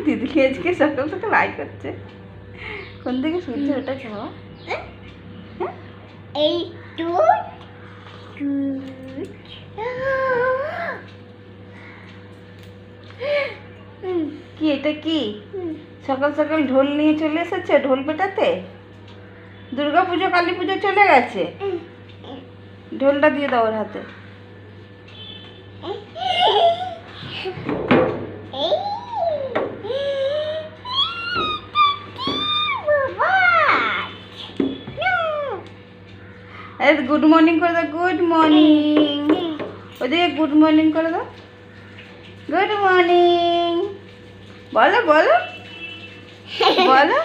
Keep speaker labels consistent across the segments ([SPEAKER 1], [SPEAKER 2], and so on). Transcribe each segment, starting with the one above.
[SPEAKER 1] দিদি আজকে সকাল সকাল আই করছে। কোন দিকে সূর্য ওঠাচ্ছে বাবা?
[SPEAKER 2] এই
[SPEAKER 1] কি এটা কি সকাল সকাল ঢোল নিয়ে চলে এসেছে? ঢোল পেটাতে? দুর্গা পুজো কালী পুজো চলে গেছে, ঢোলটা দিয়ে দাও ওর হাতে। গুড মর্নিং করে দাও, গুড মর্নিং। ওদিকে গুড মর্নিং করে দাও, গুড মর্নিং। বলো বলো বলো।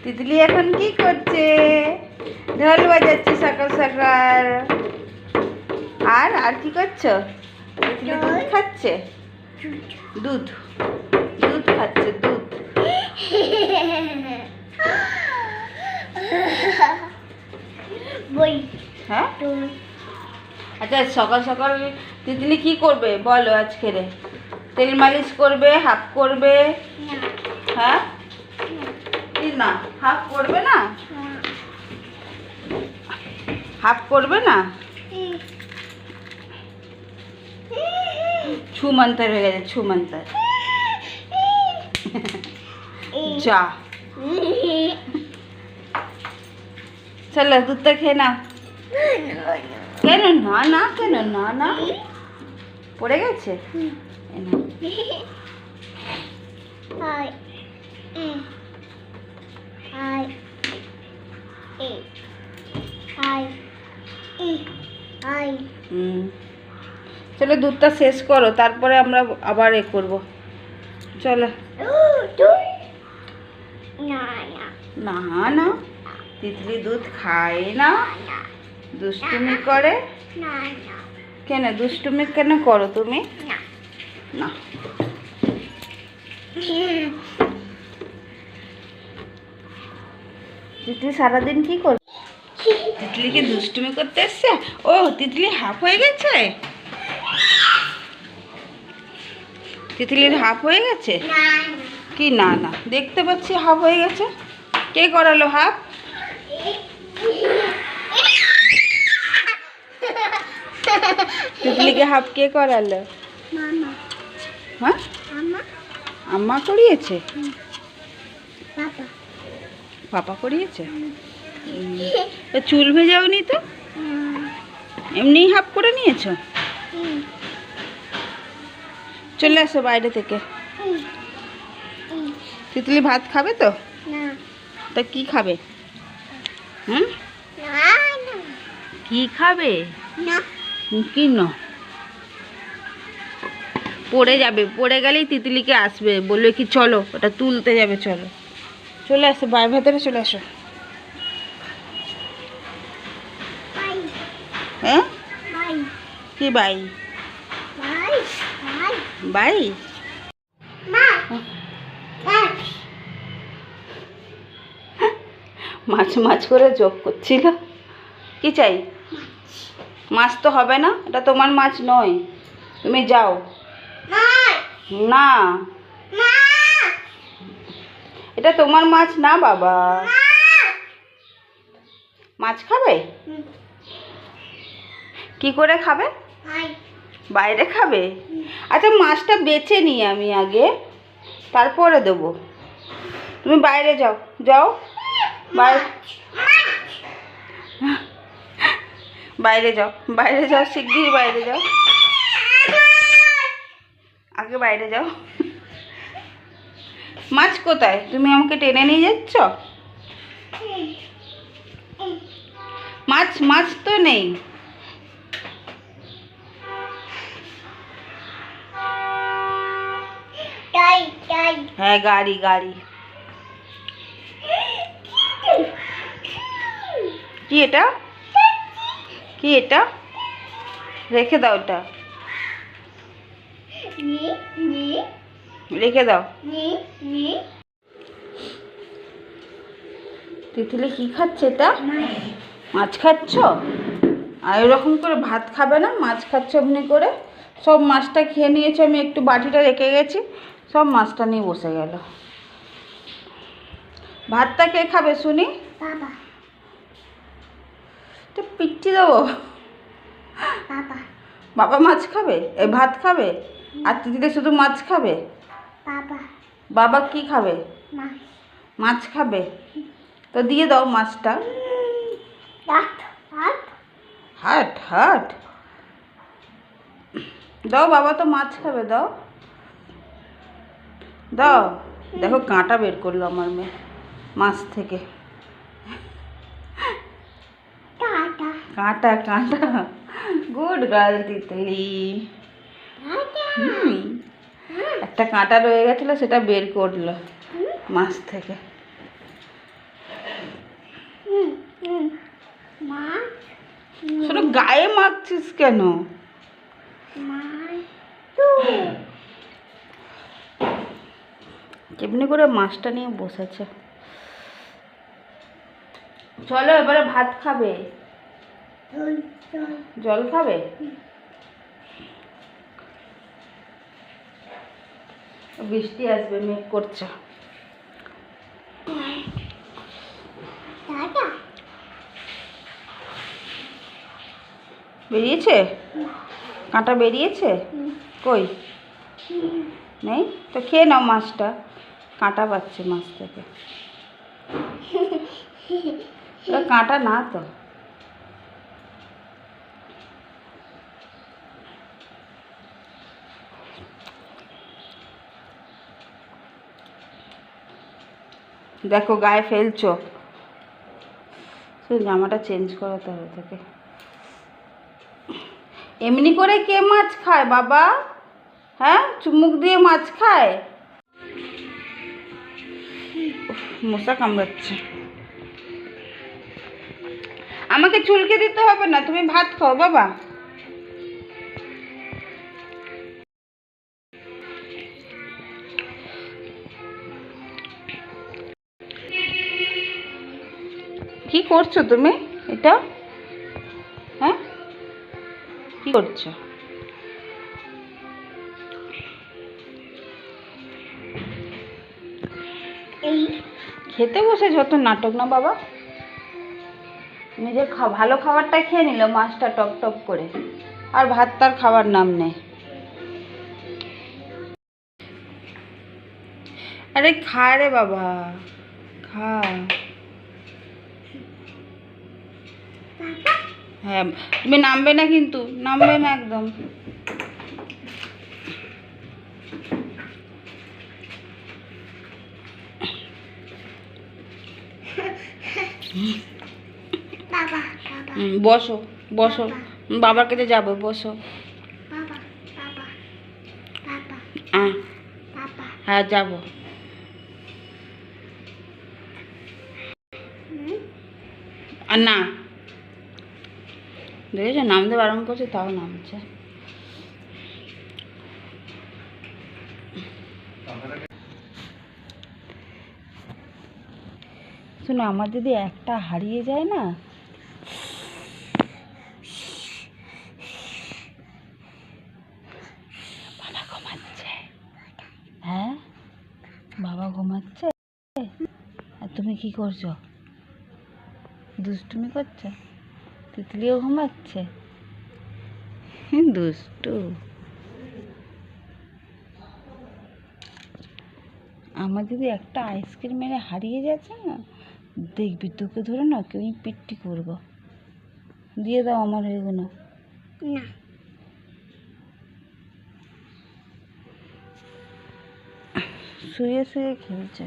[SPEAKER 1] তিতলি এখন কি করছে? ঢোল বাজাচ্ছে সকাল সকাল। আর আর কি করছো? তিতলি দুধ খাচ্ছে, দুধ দুধ খাচ্ছে, দুধ।
[SPEAKER 2] বই
[SPEAKER 1] হ্যাঁ আচ্ছা, সকাল সকাল তিতলি কি করবে বলো? আজকে তেল মালিশ করবে, হাফ করবে? হ্যাঁ কি না হাফ করবে না? হাফ করবে না? ছু মন্তর হয়ে গেছে, ছু মন্তর। যা চলো দুধটা খেয়ে নাও। কেন না না, কেন না না, পড়ে গেছে। চলো দুধটা শেষ করো, তারপরে আমরা আবার এ করবো। চলো। না না, তিতলি দুধ খায় না, দুষ্টুমি করে। কেন দুষ্টুমি কেন করো তুমি? না তিতলি সারাদিন কি করবে? তিতলি কি দুষ্টুমি করতে এসছে? ও তিতলি হাফ হয়ে গেছে, তিতলির হাফ হয়ে গেছে। কি না না, দেখতে পাচ্ছি হাফ হয়ে গেছে। কে করালো হাফ? তিতলিকে হাফ কে করালো? হ্যাঁ আম্মা করিয়েছে, পাপা করিয়েছে। চুল ভেজাওনি তো, এমনি হাফ করে নিয়েছো? চলে আসো বাইরে থেকে। তিতলি ভাত খাবে তো? তা কি খাবে? কি খাবে? কি না, পড়ে যাবে, পড়ে গেলেই তিতলিকে আসবে, বলবে কি চলো ওটা তুলতে যাবে। চলো চলে আসো বাইরে, ভেতরে চলে আসো। হ্যাঁ কি বাই বাই? মাছ মাছ করে যোগ করছিল। কি চাই? মাছ তো হবে না, এটা তোমার মাছ নয়, তুমি যাও। না এটা তোমার মাছ না বাবা। মাছ খাবে? কি করে খাবে? বাইরে খাবে? আচ্ছা মাছটা বেছে নিই আমি আগে, তারপরে দেবো। তুমি বাইরে যাও, যাও বাইরে, বাইরে যাও, বাইরে যাও, শিগগির বাইরে যাও, আগে বাইরে যাও। মাছ কোথায়? তুমি আমাকে টেনে নিয়ে যাচ্ছ? মাছ মাছ তো নেই। হ্যাঁ গাড়ি গাড়ি। কি এটা? কি এটা? রেখে দাও, এটা রেখে দাও। তিতলি কি খাচ্ছে? এটা মাছ খাচ্ছ? আর এরকম করে ভাত খাবে না, মাছ খাচ্ছ এমনি করে। সব মাছটা খেয়ে নিয়েছে, আমি একটু বাটিটা রেখে গেছি, সব মাছটা নিয়ে বসে গেল। ভাতটা কে খাবে শুনি?
[SPEAKER 2] বাবা।
[SPEAKER 1] তো পিচ্ছি দেবো।
[SPEAKER 2] বাবা।
[SPEAKER 1] বাবা মাছ খাবে, এই ভাত খাবে, আর দিদিতে শুধু মাছ খাবে?
[SPEAKER 2] বাবা।
[SPEAKER 1] বাবা কি খাবে?
[SPEAKER 2] মাছ।
[SPEAKER 1] মাছ খাবে, তো দিয়ে দাও মাছটা।
[SPEAKER 2] হাট হাট
[SPEAKER 1] হাট হাট দাও, বাবা তো মাছ খাবে, দাও দাও। দেখো কাঁটা বের করলো আমার মেয়ে মাছ থেকে।
[SPEAKER 2] টাটা
[SPEAKER 1] কাঁটা কাঁটা, গুড গার্ল তিতলি। হুম, একটা কাঁটা রয়ে গেছিলো, সেটা বের করলো মাছ থেকে।
[SPEAKER 2] মাছ।
[SPEAKER 1] শুধু গায়ে মাখছিস কেন?
[SPEAKER 2] মাছ।
[SPEAKER 1] কেমনি করে মাছটা নিয়ে বসেছে। চলো এবারে ভাত খাবে, জল খাবে? বৃষ্টি আসবে, মেঘ করছে।
[SPEAKER 2] টাটা।
[SPEAKER 1] বেরিয়েছে কাঁটা, বেরিয়েছে? কই নেই তো, খেয়ে নাও মাছটা, কাঁটা পাচ্ছে মাছ থেকে। ওটা কাঁটা না তো। দেখো গায়ে ফেলছো, জামাটা চেঞ্জ করাতে হবে থেকে। এমনি করে কে মাছ খায় বাবা? হ্যাঁ, চুমুক দিয়ে মাছ খায়? মশা কামড়াচ্ছে। আমাকে চুলকে দিতে হবে না, তুমি ভাত খাও বাবা। কি করছো তুমি এটা? হ্যাঁ, কি করছো?
[SPEAKER 2] এই
[SPEAKER 1] খেতে বসে যত নাটক না বাবা। নিজের ভালো খাবারটা খেয়ে নিল, মাছটা টপ টপ করে, আর ভাত তার খাবার নাম নেই। আরে খা রে বাবা, খা। হ্যাঁ, তুমি নামবে না কিন্তু, নামবে না একদম।
[SPEAKER 2] বাবা। বাবা।
[SPEAKER 1] বসো বসো, বাবার কাছে যাবো, বসো।
[SPEAKER 2] বাবা। বাবা। বাবা। বাবা।
[SPEAKER 1] হ্যাঁ যাবো। আর না, দেখেছো নামতে বারণ করছে, তাও নামছে। শোনো, আমার যদি একটা হারিয়ে যায় না, বাবা ঘুমাচ্ছে। হ্যাঁ, বাবা ঘুমাচ্ছে, আর তুমি কি করছো? দুষ্টুমি করছো? তিতলিও ঘুমাচ্ছে, দুষ্টু। আমার যদি একটা আইসক্রিম মেরে হারিয়ে যাচ্ছে না, দেখবি তোকে ধরে না কেউ পিট্টি করবো। দিয়ে দাও আমার এগুলো।
[SPEAKER 2] না।
[SPEAKER 1] শুয়ে শুয়ে খেলছে।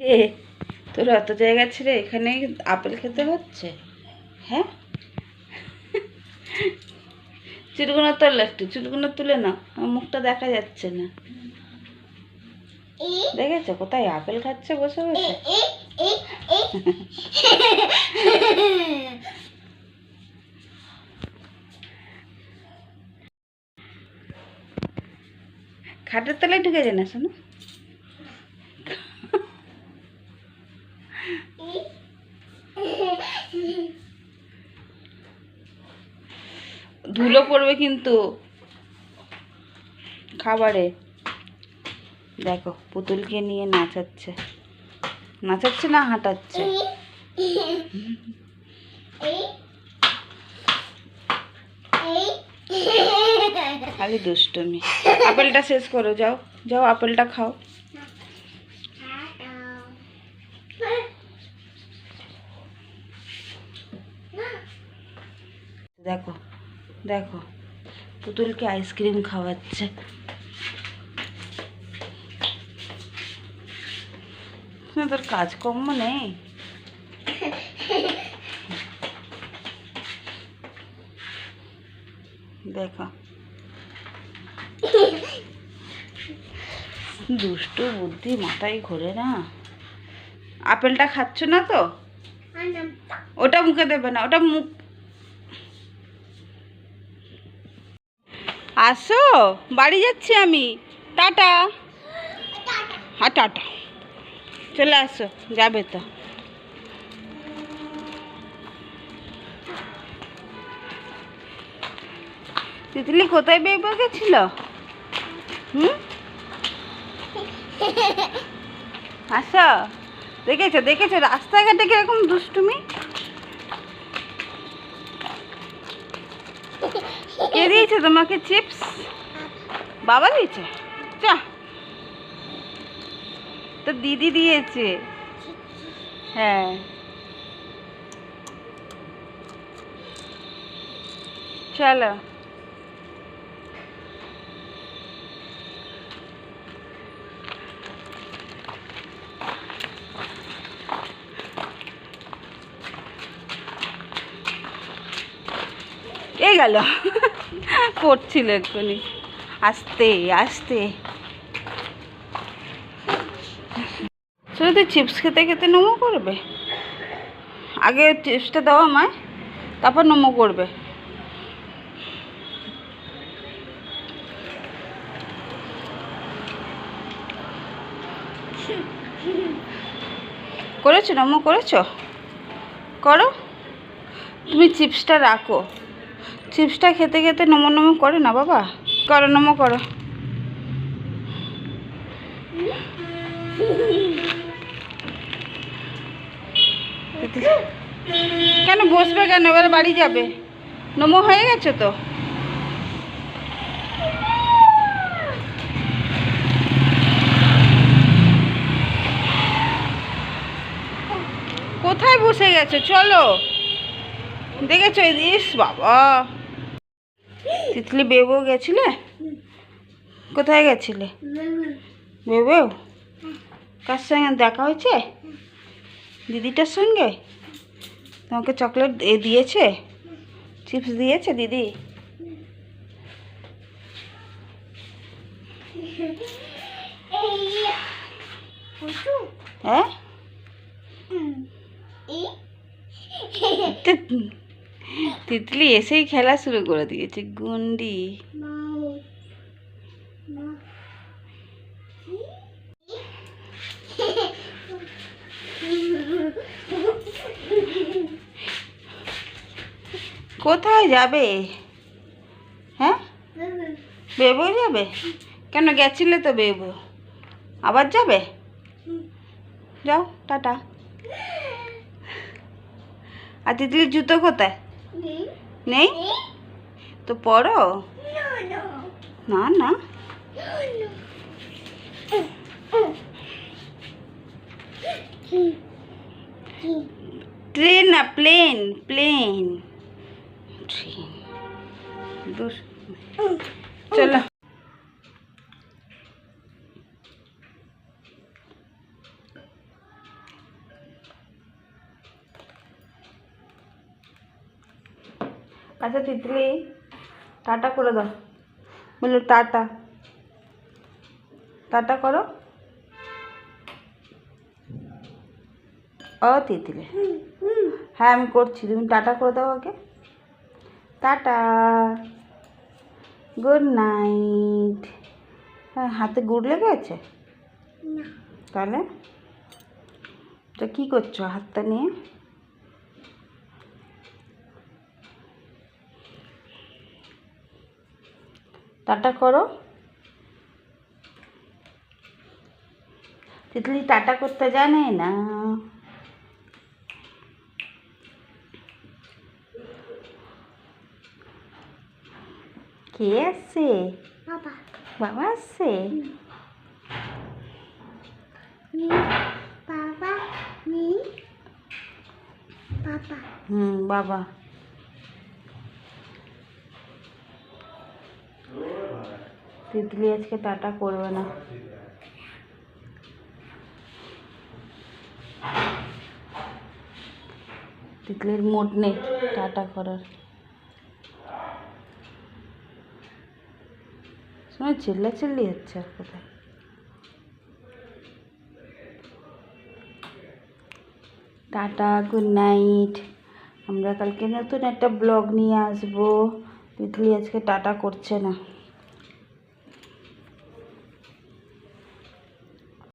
[SPEAKER 1] রে, তোর অত জায়গা ছেড়ে এখানে আপেল খেতে হচ্ছে? হ্যাঁ, চুলগুলো তোল, একটু চুলগুলো তুলে না, আমার মুখটা দেখা যাচ্ছে না। দেখেছো কোথায় আপেল খাচ্ছে বসে বসে? খাটের তলায় ঢুকে যায় না শোনো। ধুলো ধুলো পড়বে কিন্তু খাবারে। দেখো পুতুলকে নিয়ে নাচাচ্ছে, নাচাচ্ছে না হাঁটাচ্ছে। খালি দুষ্টুমি। আপেলটা শেষ করো, যাও যাও আপেলটা খাও। দেখো দেখো পুতুলকে আইসক্রিম খাওয়াচ্ছে। না তোর কাজকর্ম নেই। দেখো দুষ্টু বুদ্ধি মাথায় ঘোরে না। আপেলটা খাচ্ছ না তো? ওটা মুখে দেবে না, ওটা মুখ। আসো, বাড়ি যাচ্ছি আমি। টাটা। হ্যাঁ টাটা, চলে আসো, যাবে তো। তিতলি কোথায় বেরবে গেছিল? আসো, দেখেছো দেখেছো রাস্তাঘাটে কিরকম দুষ্টুমি। কে দিয়েছে তোমাকে চিপস? বাবা দিয়েছে? চা, তো দিদি দিয়েছে। হ্যাঁ, চলো। এই গেল, পড়ছিল এক্ষুনি। আস্তে আস্তে। শুধু তুই চিপস খেতে খেতে নমো করবে? আগে চিপসটা দাও আমায়, তারপর নমো করবে। করেছো নমো করেছো? করো। তুমি চিপসটা রাখো, চিপসটা খেতে খেতে নমো নমো করে না বাবা। করো নমো করো। কেন বসবে কেন? এবার বাড়ি যাবে। নমো হয়ে গেছে তো। কোথায় বসে গেছো? চলো, দেখেছো? ইস বাবা, তিতলি বেবো গেছিলে? কোথায় গেছিলে? বেবেও? কার সঙ্গে দেখা হয়েছে? দিদিটার সঙ্গে? তোমাকে চকলেট দিয়েছে? চিপস দিয়েছে দিদি? হ্যাঁ, তিতলি এসেই খেলা শুরু করে দিয়েছে। গুন্ডি। কোথায় যাবে? হ্যাঁ, বেবো যাবে? কেন গেছিলে তো বেবো, আবার যাবে? যাও টাটা। আর তিতলির জুতো কোথায়? নেই তো, পরো না। না ট্রেন না, প্লেন প্লেন। ট্রেন। চলো। আচ্ছা তিতলি, টাটা করে দাও। বলো টাটা, টাটা করো। ও তিতলি, হ্যাঁ আমি করছি, তুমি টাটা করে দাও আগে। Tata, good night. হ্যাঁ, হাতে গুড় লেগে আছে? তাহলে তো কী করছো হাতটা নিয়ে? টাটা করো। তিতলি টাটা করতে জানে না। কে আসছে?
[SPEAKER 2] বাবা
[SPEAKER 1] বাবা আসছে?
[SPEAKER 2] নি বাবা নি বাবা
[SPEAKER 1] বাবা। তিতলি আজকে টাটা করবে না। তিতলির মুড নেই টাটা করার। সময় চিল্লাচিল্লি হচ্ছে আর কোথায়। Tata, good night. আমরা কালকে নতুন একটা ব্লগ নিয়ে আসবো। তিতলি আজকে টাটা করছে না।